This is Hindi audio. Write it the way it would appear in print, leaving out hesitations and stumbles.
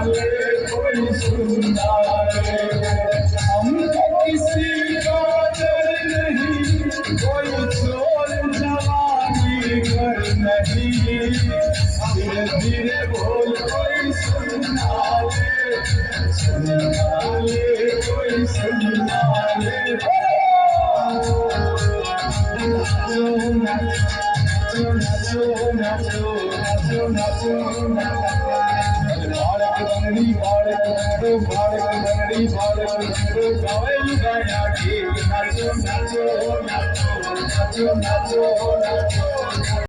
ले कोई सुनना ले। हमको किसी का डर नहीं, कोई चोर जवानी कर नहीं। धीरे धीरे बोल कोई सुनना ले, सुनना ले कोई सुनना ले। नाचो नाचो नाचो नाचो नाचो नाचो नाचो। बालक बनड़ी बालक बनड़ो बालक बनड़ी बालक बनड़ो गावे गाया गीत। नाचो नाचो नाचो नाचो नाचो नाचो।